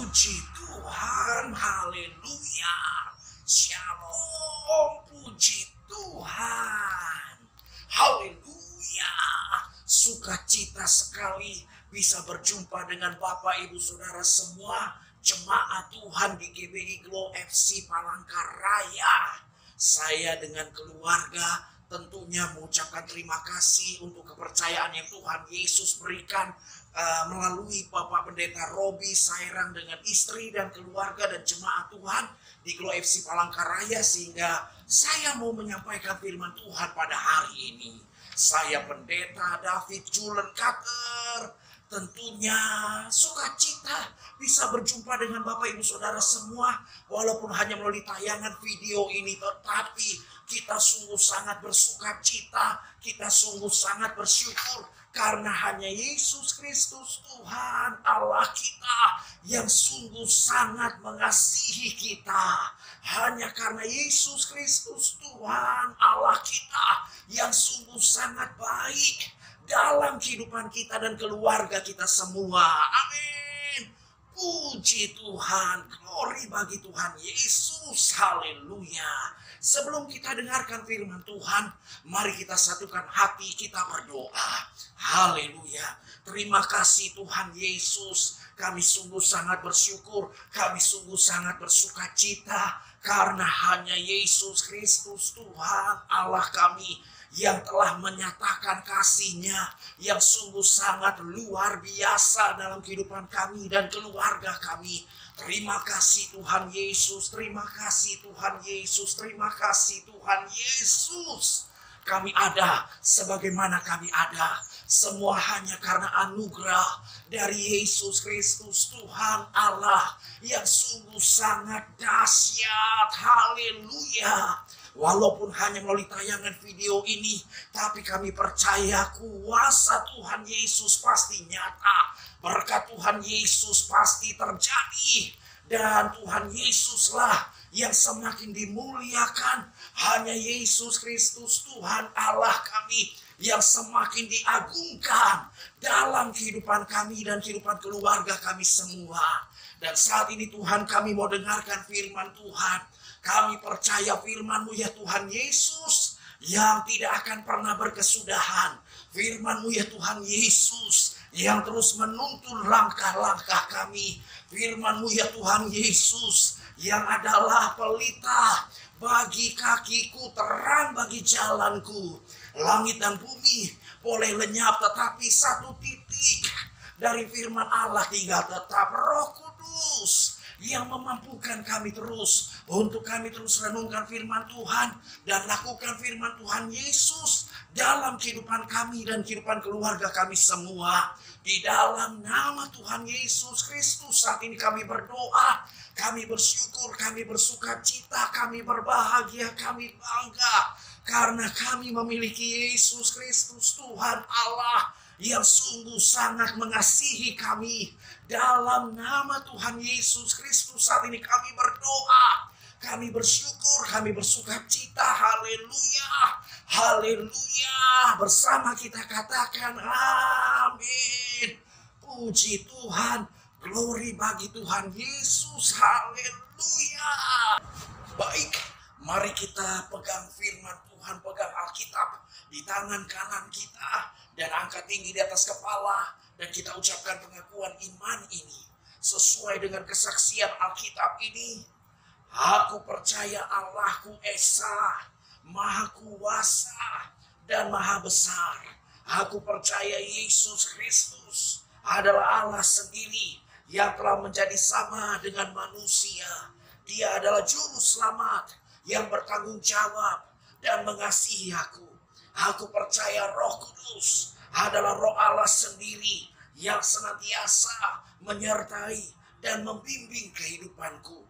Puji Tuhan, haleluya. Shalom, puji Tuhan. Haleluya. Sukacita sekali bisa berjumpa dengan Bapak Ibu Saudara semua jemaat Tuhan di GBI Glow FC Palangkaraya. Saya dengan keluarga tentunya mengucapkan terima kasih untuk kepercayaan yang Tuhan Yesus berikan melalui Bapak Pendeta Robi Sairang dengan istri dan keluarga dan jemaat Tuhan di Glow FC Palangkaraya, sehingga saya mau menyampaikan firman Tuhan pada hari ini. Saya Pendeta David Julen Kater, tentunya sukacita bisa berjumpa dengan Bapak Ibu Saudara semua, walaupun hanya melalui tayangan video ini, tetapi kita sungguh sangat bersukacita, kita sungguh sangat bersyukur karena hanya Yesus Kristus Tuhan Allah kita yang sungguh sangat mengasihi kita. Hanya karena Yesus Kristus Tuhan Allah kita yang sungguh sangat baik dalam kehidupan kita dan keluarga kita semua. Amin. Puji Tuhan, glory bagi Tuhan Yesus, haleluya. Sebelum kita dengarkan firman Tuhan, mari kita satukan hati, kita berdoa. Haleluya. Terima kasih Tuhan Yesus. Kami sungguh sangat bersyukur, kami sungguh sangat bersukacita karena hanya Yesus Kristus Tuhan Allah kami yang telah menyatakan kasih-Nya yang sungguh sangat luar biasa dalam kehidupan kami dan keluarga kami. Terima kasih Tuhan Yesus, terima kasih Tuhan Yesus, terima kasih Tuhan Yesus. Kami ada sebagaimana kami ada, semua hanya karena anugerah dari Yesus Kristus Tuhan Allah yang sungguh sangat dahsyat. Haleluya. Walaupun hanya melalui tayangan video ini, tapi kami percaya kuasa Tuhan Yesus pasti nyata. Berkat Tuhan Yesus pasti terjadi. Dan Tuhan Yesuslah yang semakin dimuliakan. Hanya Yesus Kristus Tuhan Allah kami yang semakin diagungkan dalam kehidupan kami dan kehidupan keluarga kami semua. Dan saat ini Tuhan, kami mau dengarkan firman Tuhan. Kami percaya firman-Mu ya Tuhan Yesus yang tidak akan pernah berkesudahan. Firman-Mu ya Tuhan Yesus yang terus menuntun langkah-langkah kami. Firman-Mu ya Tuhan Yesus yang adalah pelita bagi kakiku, terang bagi jalanku. Langit dan bumi boleh lenyap, tetapi satu titik dari firman Allah tinggal tetap, Roh Kudus yang memampukan kami terus untuk kami terus renungkan firman Tuhan dan lakukan firman Tuhan Yesus dalam kehidupan kami dan kehidupan keluarga kami semua. Di dalam nama Tuhan Yesus Kristus saat ini kami berdoa, kami bersyukur, kami bersukacita, kami berbahagia, kami bangga karena kami memiliki Yesus Kristus Tuhan Allah yang sungguh sangat mengasihi kami. Dalam nama Tuhan Yesus Kristus saat ini kami berdoa, kami bersyukur, kami bersukacita. Haleluya, haleluya. Bersama kita katakan amin. Puji Tuhan, glory bagi Tuhan Yesus. Haleluya. Baik, mari kita pegang firman Tuhan, pegang Alkitab di tangan kanan kita dan angkat tinggi di atas kepala, dan kita ucapkan pengakuan iman ini sesuai dengan kesaksian Alkitab ini. Aku percaya Allahku Esa, Maha Kuasa dan Maha Besar. Aku percaya Yesus Kristus adalah Allah sendiri yang telah menjadi sama dengan manusia. Dia adalah juru selamat yang bertanggung jawab dan mengasihi aku. Aku percaya Roh Kudus adalah Roh Allah sendiri yang senantiasa menyertai dan membimbing kehidupanku.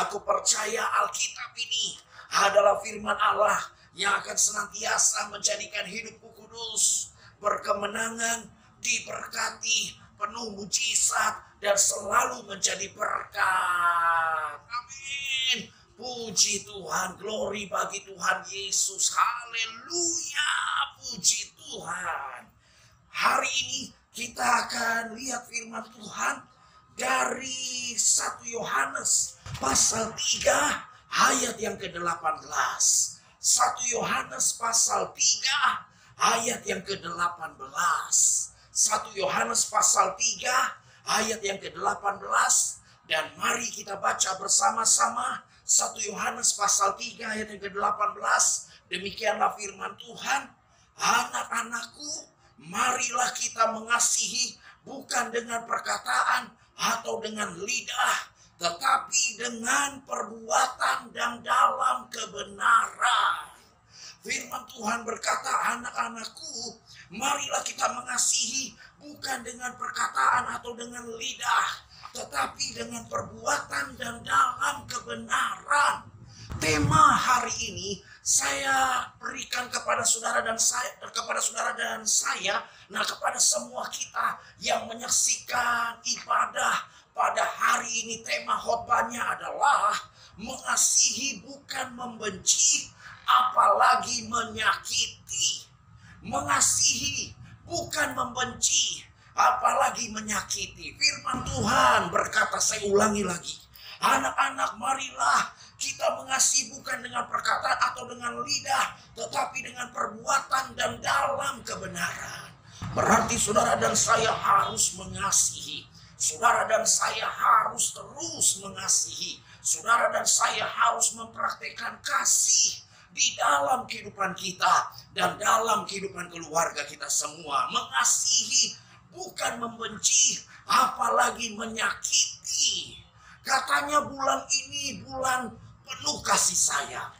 Aku percaya Alkitab ini adalah firman Allah yang akan senantiasa menjadikan hidupku kudus, berkemenangan, diberkati, penuh mujizat, dan selalu menjadi berkat. Amin. Puji Tuhan, glory bagi Tuhan Yesus. Haleluya, puji Tuhan. Hari ini kita akan lihat firman Tuhan dari di 1 Yohanes pasal 3 ayat yang ke-18. 1 Yohanes pasal 3 ayat yang ke-18. 1 Yohanes pasal 3 ayat yang ke-18. Dan mari kita baca bersama-sama 1 Yohanes pasal 3 ayat yang ke-18. Demikianlah firman Tuhan. Anak-anakku, marilah kita mengasihi bukan dengan perkataan atau dengan lidah, tetapi dengan perbuatan dan dalam kebenaran. Firman Tuhan berkata, anak-anakku, marilah kita mengasihi bukan dengan perkataan atau dengan lidah, tetapi dengan perbuatan dan dalam kebenaran. Tema hari ini saya berikan kepada saudara dan saya, kepada semua kita yang menyaksikan ibadah pada hari ini. Tema khotbahnya adalah mengasihi bukan membenci, apalagi menyakiti. Mengasihi bukan membenci, apalagi menyakiti. Firman Tuhan berkata, saya ulangi lagi. Anak-anak, marilah kita mengasihi bukan dengan perkataan atau dengan lidah, tetapi dengan perbuatan dan dalam kebenaran. Berarti saudara dan saya harus mengasihi. Saudara dan saya harus terus mengasihi. Saudara dan saya harus mempraktikkan kasih di dalam kehidupan kita dan dalam kehidupan keluarga kita semua. Mengasihi bukan membenci, apalagi menyakiti. Katanya bulan ini bulan penuh kasih sayang.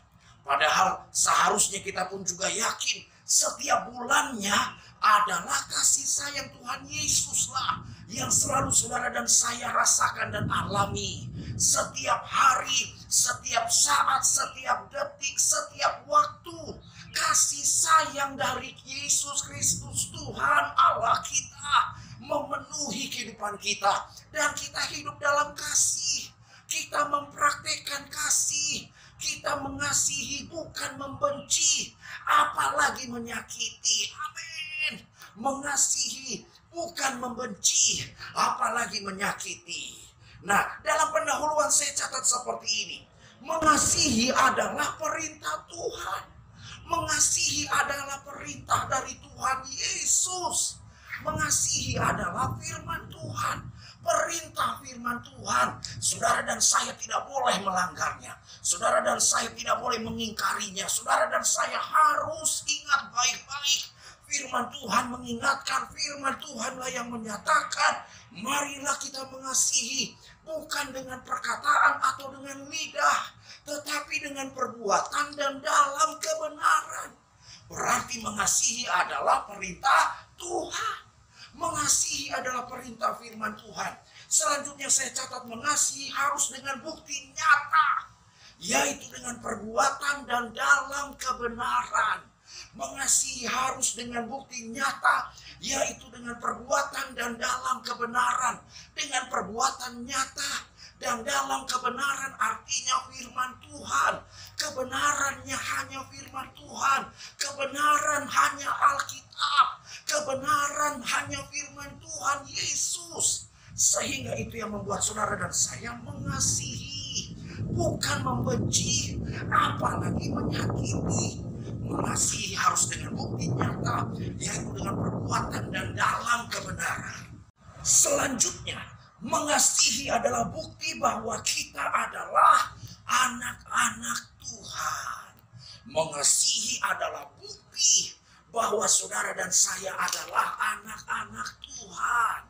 Padahal seharusnya kita pun juga yakin setiap bulannya adalah kasih sayang Tuhan Yesuslah yang selalu saudara dan saya rasakan dan alami. Setiap hari, setiap saat, setiap detik, setiap waktu. Kasih sayang dari Yesus Kristus Tuhan Allah kita memenuhi kehidupan kita. Dan kita hidup dalam kasih. Kita mempraktikkan kasih. Kita mengasihi bukan membenci, apalagi menyakiti. Amin. Mengasihi bukan membenci, apalagi menyakiti. Nah, dalam pendahuluan saya catat seperti ini. Mengasihi adalah perintah Tuhan. Mengasihi adalah perintah dari Tuhan Yesus. Mengasihi adalah firman Tuhan. Perintah firman Tuhan. Saudara dan saya tidak boleh melanggarnya. Saudara dan saya tidak boleh mengingkarinya. Saudara dan saya harus ingat baik-baik. Firman Tuhan mengingatkan, firman Tuhanlah yang menyatakan, marilah kita mengasihi bukan dengan perkataan atau dengan lidah, tetapi dengan perbuatan dan dalam kebenaran. Berarti mengasihi adalah perintah Tuhan. Mengasihi adalah perintah firman Tuhan. Selanjutnya saya catat, mengasihi harus dengan bukti nyata, yaitu dengan perbuatan dan dalam kebenaran. Mengasihi harus dengan bukti nyata, yaitu dengan perbuatan dan dalam kebenaran. Dengan perbuatan nyata dan dalam kebenaran artinya firman Tuhan. Kebenarannya hanya firman Tuhan. Kebenaran hanya Alkitab. Kebenaran hanya firman Tuhan Yesus. Sehingga itu yang membuat saudara dan saya mengasihi, bukan membenci, apalagi menyakiti. Mengasihi harus dengan bukti nyata, yaitu dengan perbuatan dan dalam kebenaran. Selanjutnya, mengasihi adalah bukti bahwa kita adalah anak-anak Tuhan. Mengasihi adalah bukti bahwa saudara dan saya adalah anak-anak Tuhan.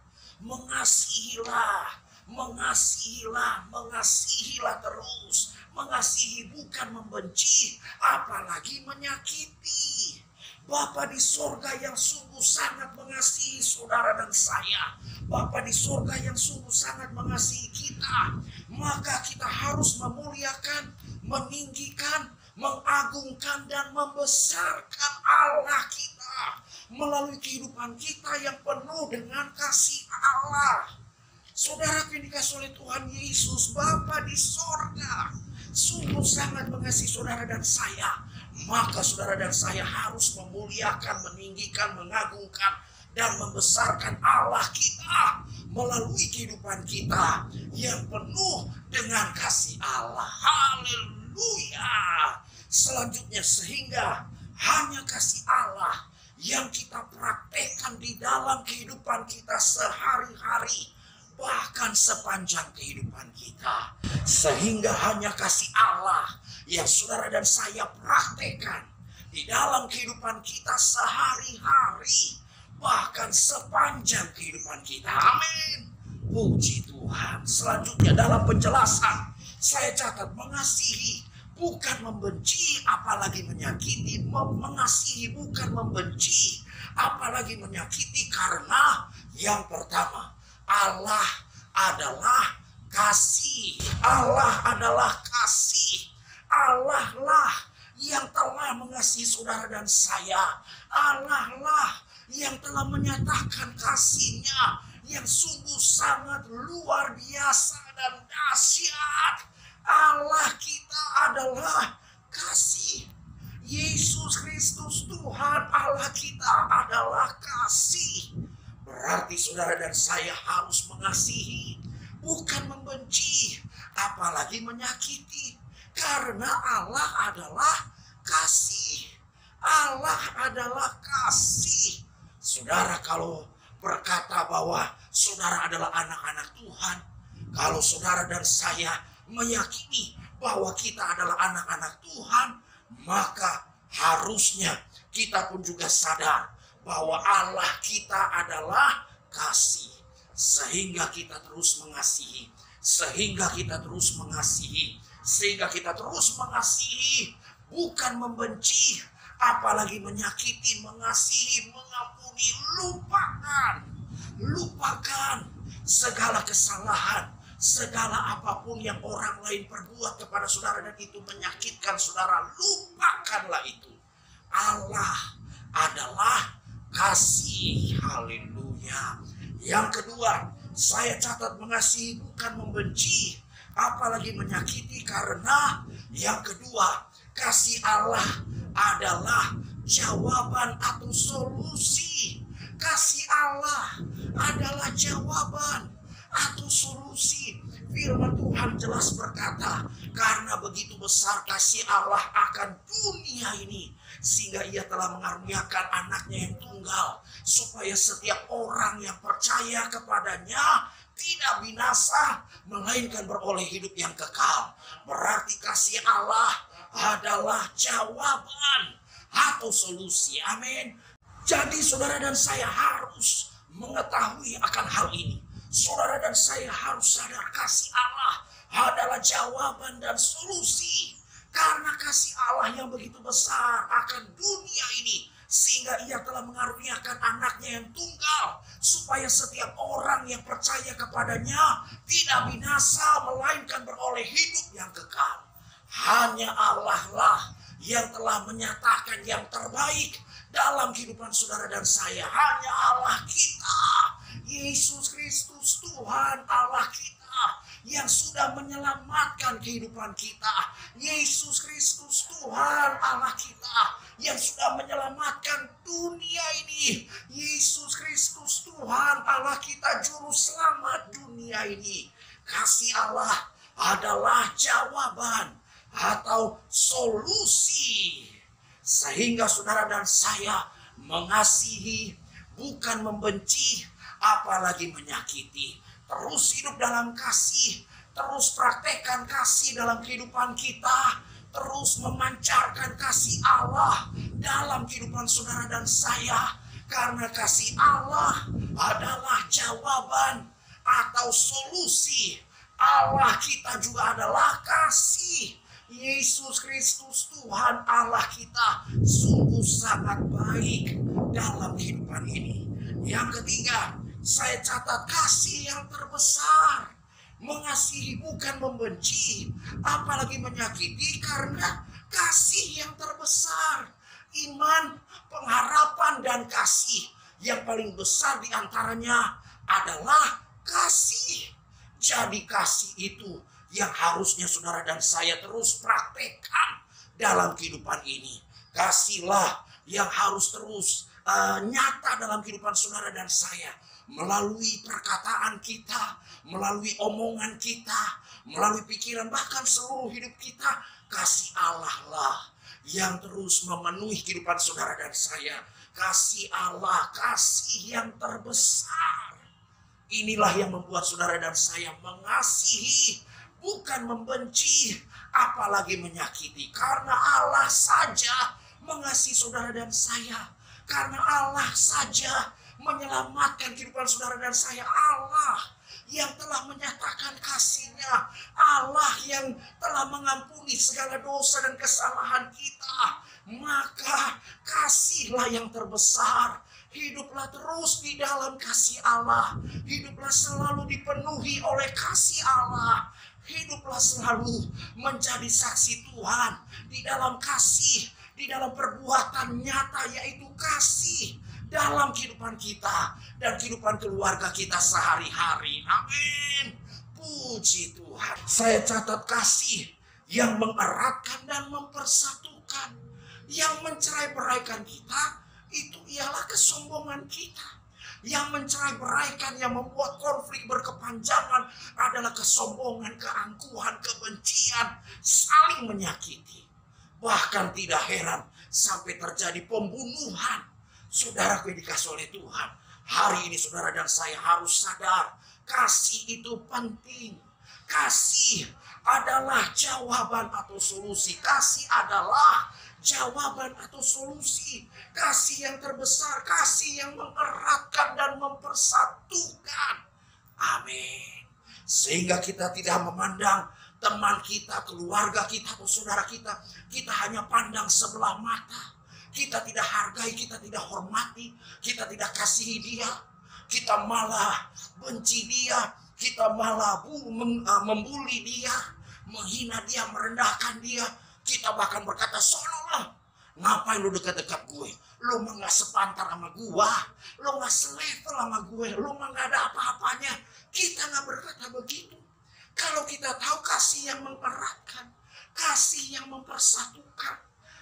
Mengasihilah, mengasihilah, mengasihilah terus. Mengasihi bukan membenci, apalagi menyakiti. Bapa di sorga yang sungguh sangat mengasihi saudara dan saya. Bapa di sorga yang sungguh sangat mengasihi kita. Maka kita harus memuliakan, meninggikan, mengagungkan dan membesarkan Allah kita melalui kehidupan kita yang penuh dengan kasih Allah. Saudara yang dikasihi oleh Tuhan Yesus, Bapa di sorga sungguh sangat mengasihi saudara dan saya. Maka saudara dan saya harus memuliakan, meninggikan, mengagungkan dan membesarkan Allah kita melalui kehidupan kita yang penuh dengan kasih Allah. Haleluya. Selanjutnya, sehingga hanya kasih Allah yang kita praktekkan di dalam kehidupan kita sehari-hari, bahkan sepanjang kehidupan kita. Sehingga hanya kasih Allah yang saudara dan saya praktekkan di dalam kehidupan kita sehari-hari, bahkan sepanjang kehidupan kita. Amin. Puji Tuhan. Selanjutnya dalam penjelasan, saya catat mengasihi bukan membenci, apalagi menyakiti. Mengasihi bukan membenci, apalagi menyakiti. Karena yang pertama, Allah adalah kasih. Allah adalah kasih. Allah lah yang telah mengasihi saudara dan saya. Allah lah yang telah menyatakan kasih-Nya yang sungguh sangat luar biasa dan dahsyat. Allah kita adalah kasih. Yesus Kristus Tuhan Allah kita adalah kasih. Berarti saudara dan saya harus mengasihi, bukan membenci, apalagi menyakiti. Karena Allah adalah kasih. Allah adalah kasih. Saudara kalau berkata bahwa saudara adalah anak-anak Tuhan, kalau saudara dan saya meyakini bahwa kita adalah anak-anak Tuhan, maka harusnya kita pun juga sadar bahwa Allah kita adalah kasih. Sehingga kita terus mengasihi. Sehingga kita terus mengasihi. Sehingga kita terus mengasihi, bukan membenci, apalagi menyakiti. Mengasihi, mengampuni, lupakan segala kesalahan, segala apapun yang orang lain perbuat kepada saudara dan itu menyakitkan saudara. Lupakanlah itu. Allah adalah kasih. Haleluya. Yang kedua, saya catat mengasihi bukan membenci, apalagi menyakiti. Karena yang kedua, kasih Allah adalah jawaban atau solusi. Kasih Allah adalah jawaban atau solusi. Firman Tuhan jelas berkata, karena begitu besar kasih Allah akan dunia ini, sehingga Ia telah mengaruniakan anaknya yang tunggal, supaya setiap orang yang percaya kepadanya tidak binasa, melainkan beroleh hidup yang kekal. Berarti kasih Allah adalah jawaban atau solusi. Amin. Jadi saudara dan saya harus mengetahui akan hal ini. Saudara dan saya harus sadar kasih Allah adalah jawaban dan solusi. Karena kasih Allah yang begitu besar akan dunia ini, sehingga Ia telah mengaruniakan anaknya yang tunggal, supaya setiap orang yang percaya kepadanya tidak binasa, melainkan beroleh hidup yang kekal. Hanya Allah lah yang telah menyatakan yang terbaik dalam kehidupan saudara dan saya. Hanya Allah kita, Yesus Kristus Tuhan Allah kita, yang sudah menyelamatkan kehidupan kita. Yesus Kristus Tuhan Allah kita, yang sudah menyelamatkan dunia ini. Yesus Kristus Tuhan Allah kita, juru selamat dunia ini. Kasih Allah adalah jawaban atau solusi, sehingga saudara dan saya mengasihi bukan membenci, apalagi menyakiti. Terus hidup dalam kasih, terus praktekkan kasih dalam kehidupan kita, terus memancarkan kasih Allah dalam kehidupan saudara dan saya. Karena kasih Allah adalah jawaban atau solusi. Allah kita juga adalah kasih. Yesus Kristus Tuhan Allah kita sungguh sangat baik dalam kehidupan ini. Yang ketiga, saya catat kasih yang terbesar. Mengasihi bukan membenci, apalagi menyakiti. Karena kasih yang terbesar, iman, pengharapan, dan kasih yang paling besar diantaranya adalah kasih. Jadi kasih itu yang harusnya saudara dan saya terus praktekkan dalam kehidupan ini. Kasihlah yang harus terus nyata dalam kehidupan saudara dan saya. melalui perkataan kita, melalui omongan kita, melalui pikiran, bahkan seluruh hidup kita. Kasih Allah lah yang terus memenuhi kehidupan saudara dan saya. Kasih Allah, kasih yang terbesar. Inilah yang membuat saudara dan saya mengasihi, bukan membenci, apalagi menyakiti. Karena Allah saja mengasihi saudara dan saya. Karena Allah saja menyelamatkan kehidupan saudara dan saya. Allah yang telah menyatakan kasih-Nya, Allah yang telah mengampuni segala dosa dan kesalahan kita. Maka kasihlah yang terbesar. Hiduplah terus di dalam kasih Allah. Hiduplah selalu dipenuhi oleh kasih Allah. Hiduplah selalu menjadi saksi Tuhan di dalam kasih, di dalam perbuatan nyata, yaitu kasih dalam kehidupan kita dan kehidupan keluarga kita sehari-hari. Amin. Puji Tuhan. Saya catat kasih yang mengeratkan dan mempersatukan. Yang mencerai-beraikan kita, itu ialah kesombongan kita. Yang mencerai-beraikan, yang membuat konflik berkepanjangan adalah kesombongan, keangkuhan, kebencian, saling menyakiti. Bahkan tidak heran sampai terjadi pembunuhan. Saudaraku yang dikasih oleh Tuhan, hari ini saudara dan saya harus sadar, kasih itu penting. Kasih adalah jawaban atau solusi. Kasih adalah jawaban atau solusi. Kasih yang terbesar, kasih yang mengeratkan dan mempersatukan. Amin. Sehingga kita tidak memandang teman kita, keluarga kita, atau saudara kita. Kita hanya pandang sebelah mata. Kita tidak hargai, kita tidak hormati, kita tidak kasihi dia. Kita malah benci dia, kita malah membuli dia, menghina dia, merendahkan dia. Kita bahkan berkata, seolah-olah, ngapain lu dekat-dekat gue? Lu mah gak sepantar sama gue, lu gak selevel sama gue, lu mah gak ada apa-apanya. Kita gak berkata begitu. Kalau kita tahu kasih yang mengeratkan, kasih yang mempersatukan,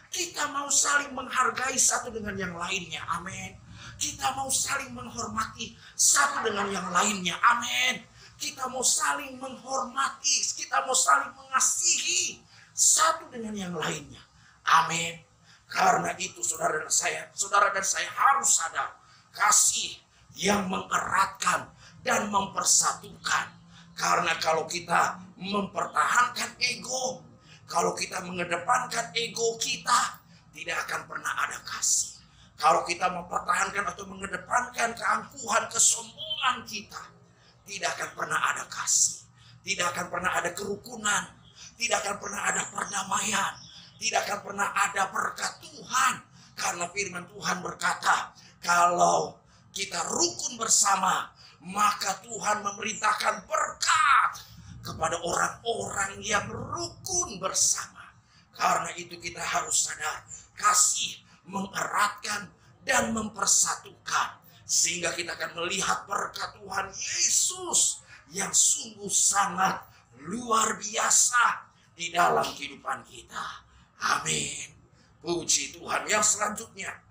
kita mau saling menghargai satu dengan yang lainnya. Amin. Kita mau saling menghormati satu dengan yang lainnya. Amin. Kita mau saling menghormati, kita mau saling mengasihi satu dengan yang lainnya. Amin. Karena itu saudara dan saya harus sadar, kasih yang mengeratkan dan mempersatukan. Karena kalau kita mempertahankan ego, kalau kita mengedepankan ego kita, tidak akan pernah ada kasih. Kalau kita mempertahankan atau mengedepankan keangkuhan, kesombongan kita, tidak akan pernah ada kasih. Tidak akan pernah ada kerukunan. Tidak akan pernah ada perdamaian. Tidak akan pernah ada berkat Tuhan. Karena firman Tuhan berkata, kalau kita rukun bersama, maka Tuhan memerintahkan berkat kepada orang-orang yang rukun bersama. Karena itu kita harus sadar, kasih mengeratkan dan mempersatukan. Sehingga kita akan melihat berkat Tuhan Yesus yang sungguh sangat luar biasa di dalam kehidupan kita. Amin. Puji Tuhan. Yang selanjutnya,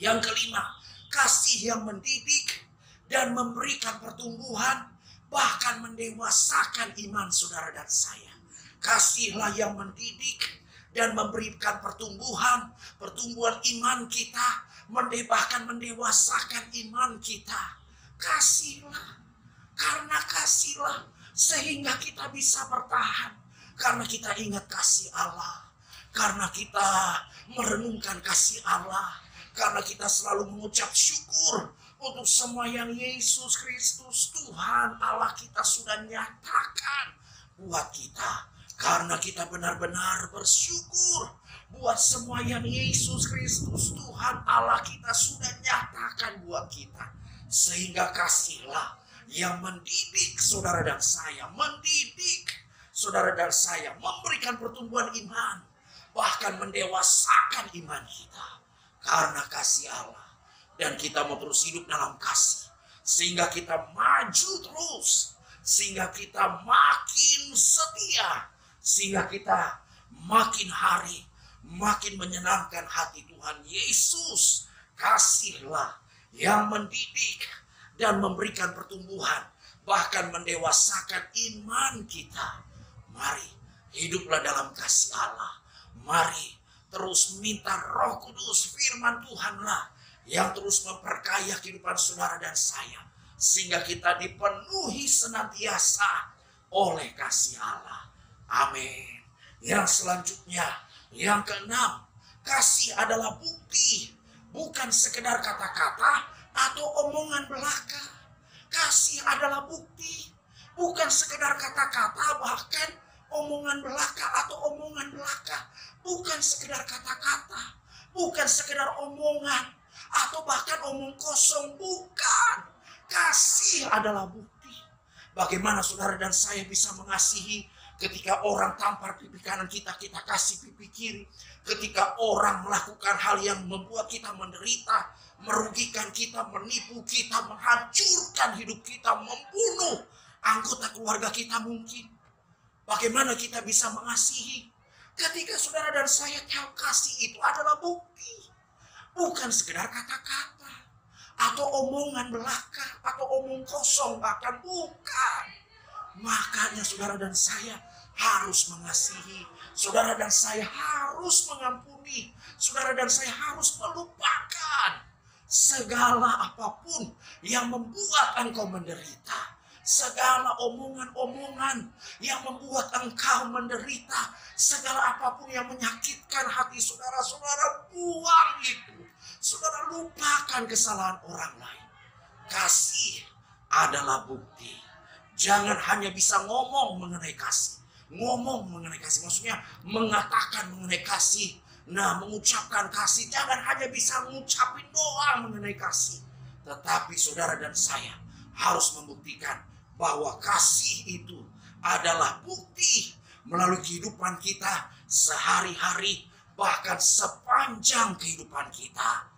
yang kelima, kasih yang mendidik dan memberikan pertumbuhan, bahkan mendewasakan iman saudara dan saya. Kasihlah yang mendidik dan memberikan pertumbuhan iman kita, bahkan mendewasakan iman kita. Kasihlah, karena kasihlah sehingga kita bisa bertahan. Karena kita ingat kasih Allah, karena kita merenungkan kasih Allah, karena kita selalu mengucap syukur untuk semua yang Yesus Kristus Tuhan Allah kita sudah nyatakan buat kita. Karena kita benar-benar bersyukur buat semua yang Yesus Kristus Tuhan Allah kita sudah nyatakan buat kita. Sehingga kasihlah yang mendidik saudara dan saya. Mendidik saudara dan saya. Memberikan pertumbuhan iman. Bahkan mendewasakan iman kita. Karena kasih Allah. Dan kita mau terus hidup dalam kasih. Sehingga kita maju terus. Sehingga kita makin setia. Sehingga kita makin hari makin menyenangkan hati Tuhan Yesus. Kasihlah yang mendidik dan memberikan pertumbuhan, bahkan mendewasakan iman kita. Mari hiduplah dalam kasih Allah. Mari terus minta Roh Kudus, firman Tuhanlah yang terus memperkaya kehidupan saudara dan saya, sehingga kita dipenuhi senantiasa oleh kasih Allah. Amin. Yang selanjutnya, yang keenam, kasih adalah bukti, bukan sekedar kata-kata atau omongan belaka. Kasih adalah bukti, bukan sekedar kata-kata, bahkan omongan belaka atau omongan belaka. Bukan sekedar kata-kata, bukan sekedar omongan, atau bahkan omong kosong, bukan. Kasih adalah bukti. Bagaimana saudara dan saya bisa mengasihi ketika orang tampar pipi kanan kita, kita kasih pipi kiri. Ketika orang melakukan hal yang membuat kita menderita, merugikan kita, menipu kita, menghancurkan hidup kita, membunuh anggota keluarga kita mungkin. Bagaimana kita bisa mengasihi ketika saudara dan saya tahu kasih itu adalah bukti. Bukan sekedar kata-kata atau omongan belaka atau omong kosong, bahkan bukan. Makanya saudara dan saya harus mengasihi. Saudara dan saya harus mengampuni. Saudara dan saya harus melupakan segala apapun yang membuat engkau menderita. Segala omongan-omongan yang membuat engkau menderita. Segala apapun yang menyakitkan hati saudara-saudara, buang itu. Saudara lupakan kesalahan orang lain. Kasih adalah bukti. Jangan hanya bisa ngomong mengenai kasih. Ngomong mengenai kasih, maksudnya mengatakan mengenai kasih. Nah, mengucapkan kasih, jangan hanya bisa mengucapin doa mengenai kasih. Tetapi saudara dan saya harus membuktikan bahwa kasih itu adalah bukti melalui kehidupan kita sehari-hari, bahkan sepanjang kehidupan kita.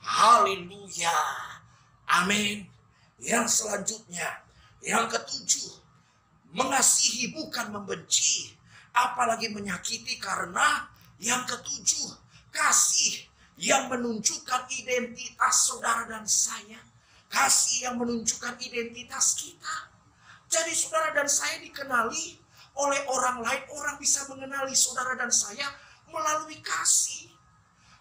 Haleluya. Amin. Yang selanjutnya, yang ketujuh, mengasihi bukan membenci, apalagi menyakiti, karena yang ketujuh, kasih yang menunjukkan identitas saudara dan saya. Kasih yang menunjukkan identitas kita. Jadi saudara dan saya dikenali oleh orang lain. Orang bisa mengenali saudara dan saya melalui kasih.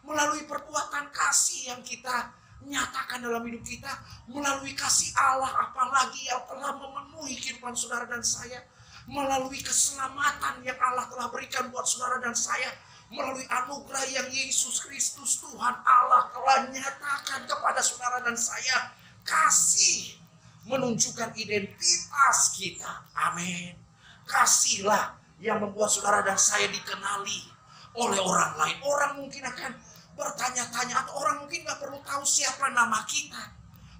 Melalui perbuatan kasih yang kita nyatakan dalam hidup kita. Melalui kasih Allah, apalagi yang telah memenuhi kehidupan saudara dan saya. Melalui keselamatan yang Allah telah berikan buat saudara dan saya. Melalui anugerah yang Yesus Kristus Tuhan Allah telah nyatakan kepada saudara dan saya. Kasih menunjukkan identitas kita. Amin. Kasihlah yang membuat saudara dan saya dikenali oleh orang lain. Orang mungkin akan bertanya-tanya, atau orang mungkin gak perlu tahu siapa nama kita.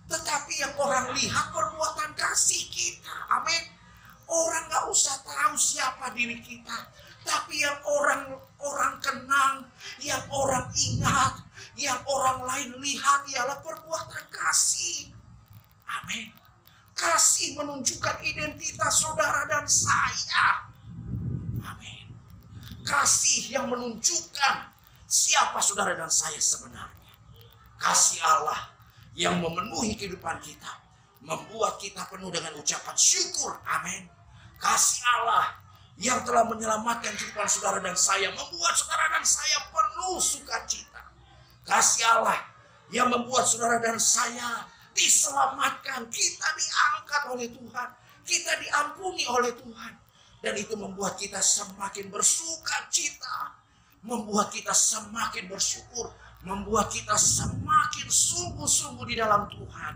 Tetapi yang orang lihat perbuatan kasih kita. Amin. Orang gak usah tahu siapa diri kita. Tapi yang orang kenang, yang orang ingat, yang orang lain lihat ialah perbuatan kasih. Amin. Kasih menunjukkan identitas saudara dan saya. Amin. Kasih yang menunjukkan siapa saudara dan saya sebenarnya. Kasih Allah yang memenuhi kehidupan kita, membuat kita penuh dengan ucapan syukur. Amin. Kasih Allah yang telah menyelamatkan kehidupan saudara dan saya, membuat saudara dan saya penuh sukacita. Kasih Allah yang membuat saudara dan saya diselamatkan, kita diangkat oleh Tuhan, kita diampuni oleh Tuhan. Dan itu membuat kita semakin bersukacita, membuat kita semakin bersyukur, membuat kita semakin sungguh-sungguh di dalam Tuhan.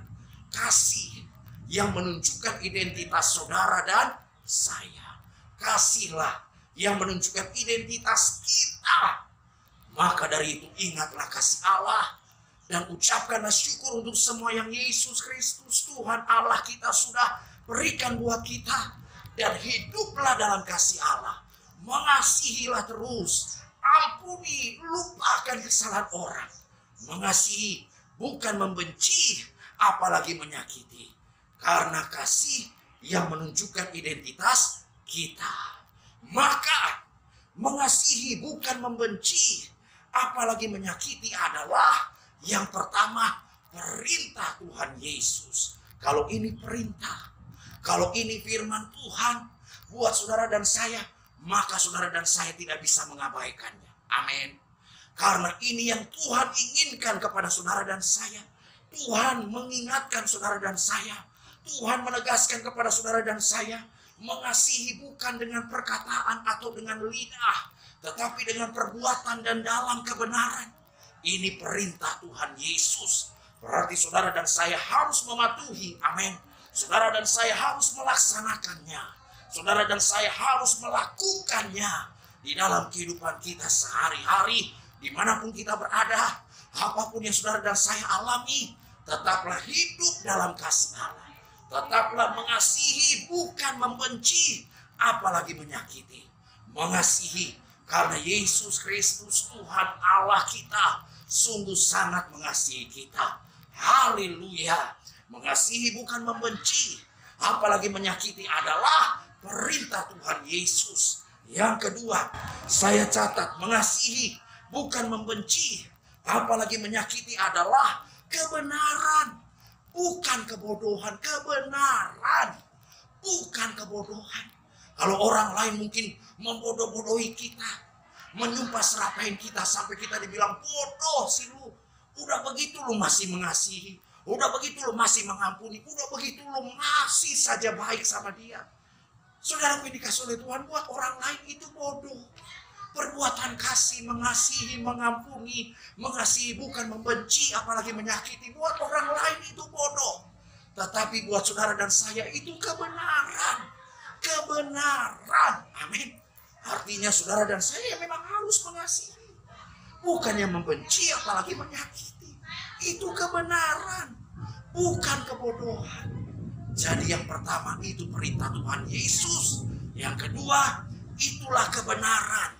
Kasih yang menunjukkan identitas saudara dan saya. Kasihlah yang menunjukkan identitas kita. Maka dari itu ingatlah kasih Allah. Dan ucapkanlah syukur untuk semua yang Yesus Kristus Tuhan Allah kita sudah berikan buat kita. Dan hiduplah dalam kasih Allah. Mengasihilah terus. Ampuni, lupakan kesalahan orang. Mengasihi, bukan membenci, apalagi menyakiti. Karena kasih yang menunjukkan identitas kita. Maka mengasihi bukan membenci, apalagi menyakiti adalah yang pertama perintah Tuhan Yesus. Kalau ini perintah, kalau ini firman Tuhan buat saudara dan saya, maka saudara dan saya tidak bisa mengabaikannya. Amin. Karena ini yang Tuhan inginkan kepada saudara dan saya. Tuhan mengingatkan saudara dan saya. Tuhan menegaskan kepada saudara dan saya, mengasihi bukan dengan perkataan atau dengan lidah, tetapi dengan perbuatan dan dalam kebenaran. Ini perintah Tuhan Yesus. Berarti saudara dan saya harus mematuhi. Amin. Saudara dan saya harus melaksanakannya. Saudara dan saya harus melakukannya di dalam kehidupan kita sehari-hari. Dimanapun kita berada, apapun yang saudara dan saya alami, tetaplah hidup dalam kasih Allah. Tetaplah mengasihi bukan membenci, apalagi menyakiti. Mengasihi karena Yesus Kristus Tuhan Allah kita sungguh sangat mengasihi kita. Haleluya. Mengasihi bukan membenci, apalagi menyakiti adalah perintah Tuhan Yesus. Yang kedua, saya catat, mengasihi bukan membenci, apalagi menyakiti adalah kebenaran, bukan kebodohan. Kebenaran, bukan kebodohan. Kalau orang lain mungkin membodoh-bodohi kita, menyumpah serapaiin kita sampai kita dibilang bodoh sih lu. Udah begitu lu masih mengasihi, udah begitu lu masih mengampuni, udah begitu lu masih saja baik sama dia. Saudara yang dikasih oleh Tuhan, buat orang lain itu bodoh. Perbuatan kasih, mengasihi, mengampuni, mengasihi bukan membenci, apalagi menyakiti, buat orang lain itu bodoh. Tetapi buat saudara dan saya itu kebenaran. Kebenaran. Amin. Artinya saudara dan saya memang harus mengasihi. Bukannya membenci, apalagi menyakiti. Itu kebenaran, bukan kebodohan. Jadi yang pertama itu perintah Tuhan Yesus. Yang kedua, itulah kebenaran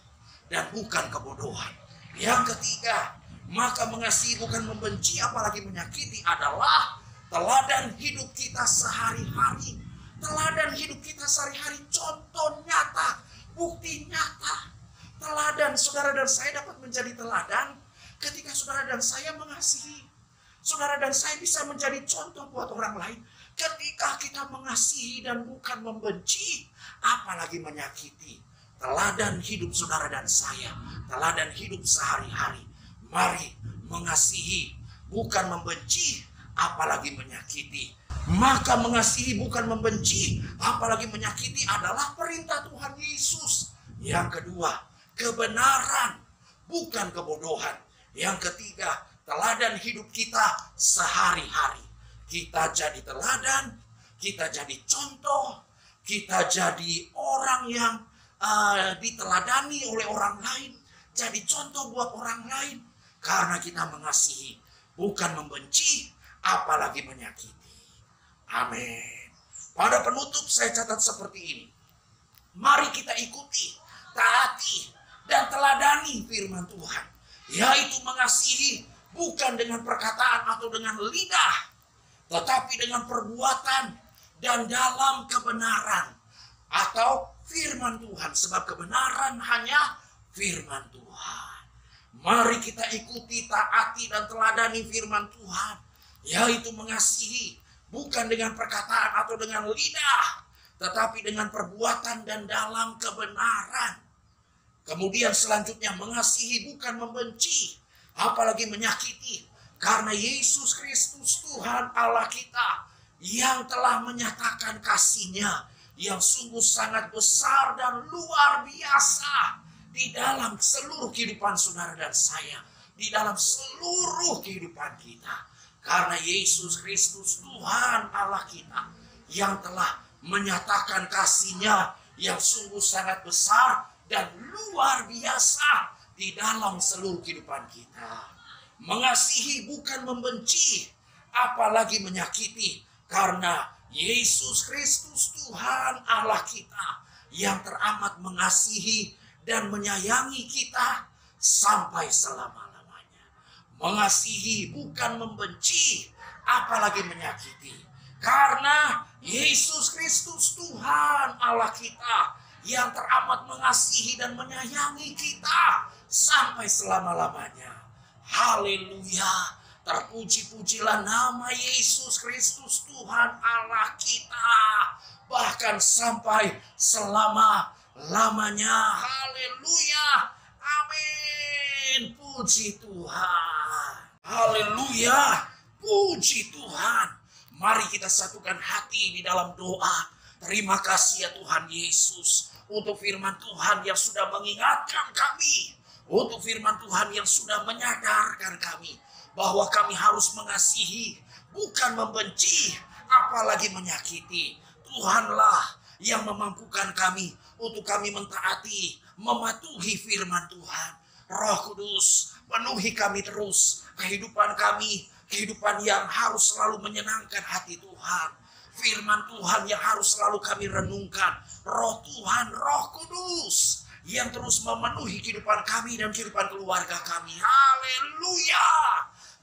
dan bukan kebodohan. Yang ketiga, maka mengasihi bukan membenci, apalagi menyakiti adalah teladan hidup kita sehari-hari. Teladan hidup kita sehari-hari, contoh nyata, bukti nyata. Teladan saudara dan saya dapat menjadi teladan ketika saudara dan saya mengasihi. Saudara dan saya bisa menjadi contoh buat orang lain ketika kita mengasihi dan bukan membenci, apalagi menyakiti. Teladan hidup saudara dan saya, teladan hidup sehari-hari. Mari mengasihi bukan membenci, apalagi menyakiti. Maka mengasihi bukan membenci, apalagi menyakiti adalah perintah Tuhan Yesus. Yang kedua, kebenaran bukan kebodohan. Yang ketiga, teladan hidup kita sehari-hari. Kita jadi teladan, kita jadi contoh, kita jadi orang yang diteladani oleh orang lain, jadi contoh buat orang lain karena kita mengasihi, bukan membenci, apalagi menyakiti. Amin. Pada penutup saya catat seperti ini. Mari kita ikuti, taati, dan teladani firman Tuhan, yaitu mengasihi bukan dengan perkataan atau dengan lidah, tetapi dengan perbuatan dan dalam kebenaran atau firman Tuhan. Sebab kebenaran hanya firman Tuhan. Mari kita ikuti, taati, dan teladani firman Tuhan, yaitu mengasihi bukan dengan perkataan atau dengan lidah, tetapi dengan perbuatan dan dalam kebenaran. Kemudian selanjutnya, mengasihi bukan membenci, apalagi menyakiti. Karena Yesus Kristus Tuhan Allah kita yang telah menyatakan kasih-Nya yang sungguh sangat besar dan luar biasa di dalam seluruh kehidupan saudara dan saya, di dalam seluruh kehidupan kita. Karena Yesus Kristus Tuhan Allah kita yang telah menyatakan kasih-Nya yang sungguh sangat besar dan luar biasa di dalam seluruh kehidupan kita. Mengasihi bukan membenci, apalagi menyakiti. Karena Yesus Kristus Tuhan Allah kita yang teramat mengasihi dan menyayangi kita sampai selama-lamanya. Mengasihi bukan membenci, apalagi menyakiti. Karena Yesus Kristus Tuhan Allah kita yang teramat mengasihi dan menyayangi kita sampai selama-lamanya. Haleluya. Terpuji-pujilah nama Yesus Kristus Tuhan Allah kita. Bahkan sampai selama-lamanya. Haleluya. Amin. Puji Tuhan. Haleluya. Puji Tuhan. Mari kita satukan hati di dalam doa. Terima kasih ya Tuhan Yesus. Untuk firman Tuhan yang sudah mengingatkan kami. Untuk firman Tuhan yang sudah menyadarkan kami. Bahwa kami harus mengasihi. Bukan membenci. Apalagi menyakiti. Tuhanlah yang memampukan kami. Untuk kami mentaati. Mematuhi firman Tuhan. Roh Kudus. Penuhi kami terus. Kehidupan kami. Kehidupan yang harus selalu menyenangkan hati Tuhan. Firman Tuhan yang harus selalu kami renungkan. Roh Tuhan, Roh Kudus. Yang terus memenuhi kehidupan kami dan kehidupan keluarga kami. Haleluya.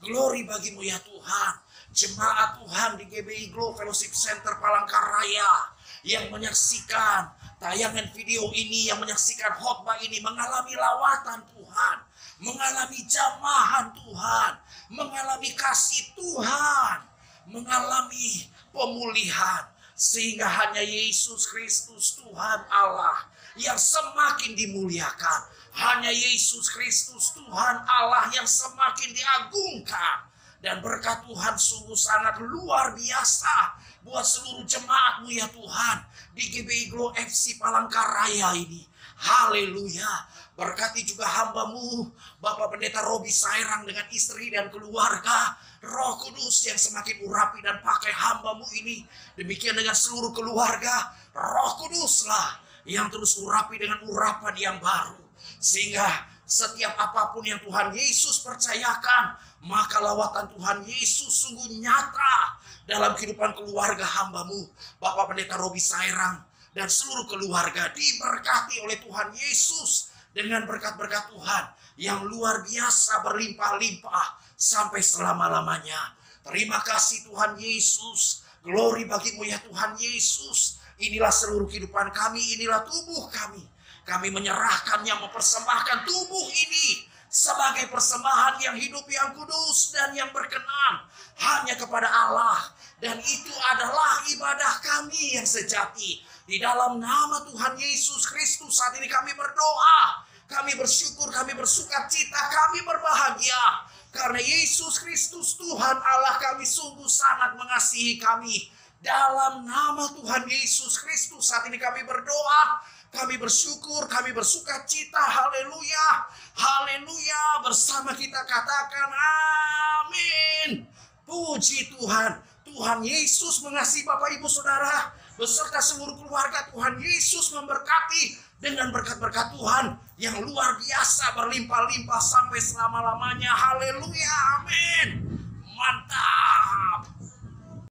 Glory bagimu ya Tuhan. Jemaat Tuhan di GBI Glow Fellowship Center Palangkaraya. Yang menyaksikan tayangan video ini. Yang menyaksikan khotbah ini. Mengalami lawatan Tuhan. Mengalami jamahan Tuhan. Mengalami kasih Tuhan. Mengalami pemulihan. Sehingga hanya Yesus Kristus Tuhan Allah yang semakin dimuliakan. Hanya Yesus Kristus Tuhan Allah yang semakin diagungkan. Dan berkat Tuhan sungguh sangat luar biasa buat seluruh jemaatmu ya Tuhan. Di GBI Glow FC Palangkaraya ini. Haleluya. Berkati juga hambamu, Bapak Pendeta Robi Sairang dengan istri dan keluarga. Roh Kudus yang semakin urapi dan pakai hambamu ini. Demikian dengan seluruh keluarga. Roh Kuduslah yang terus urapi dengan urapan yang baru. Sehingga setiap apapun yang Tuhan Yesus percayakan, maka lawatan Tuhan Yesus sungguh nyata dalam kehidupan keluarga hambamu, Bapak Pendeta Robi Sairang. Dan seluruh keluarga diberkati oleh Tuhan Yesus dengan berkat-berkat Tuhan yang luar biasa berlimpah-limpah sampai selama-lamanya. Terima kasih Tuhan Yesus. Glory bagimu ya Tuhan Yesus. Inilah seluruh kehidupan kami, inilah tubuh kami. Kami menyerahkan yang mempersembahkan tubuh ini sebagai persembahan yang hidup, yang kudus dan yang berkenan hanya kepada Allah. Dan itu adalah ibadah kami yang sejati. Di dalam nama Tuhan Yesus Kristus saat ini kami berdoa. Kami bersyukur, kami bersuka cita, kami berbahagia. Karena Yesus Kristus Tuhan Allah kami sungguh sangat mengasihi kami. Dalam nama Tuhan Yesus Kristus saat ini kami berdoa. Kami bersyukur, kami bersuka cita. Haleluya. Haleluya. Bersama kita katakan amin. Puji Tuhan. Tuhan Yesus mengasihi Bapak Ibu Saudara beserta seluruh keluarga. Tuhan Yesus memberkati dengan berkat-berkat Tuhan yang luar biasa berlimpah-limpah sampai selama-lamanya. Haleluya. Amin.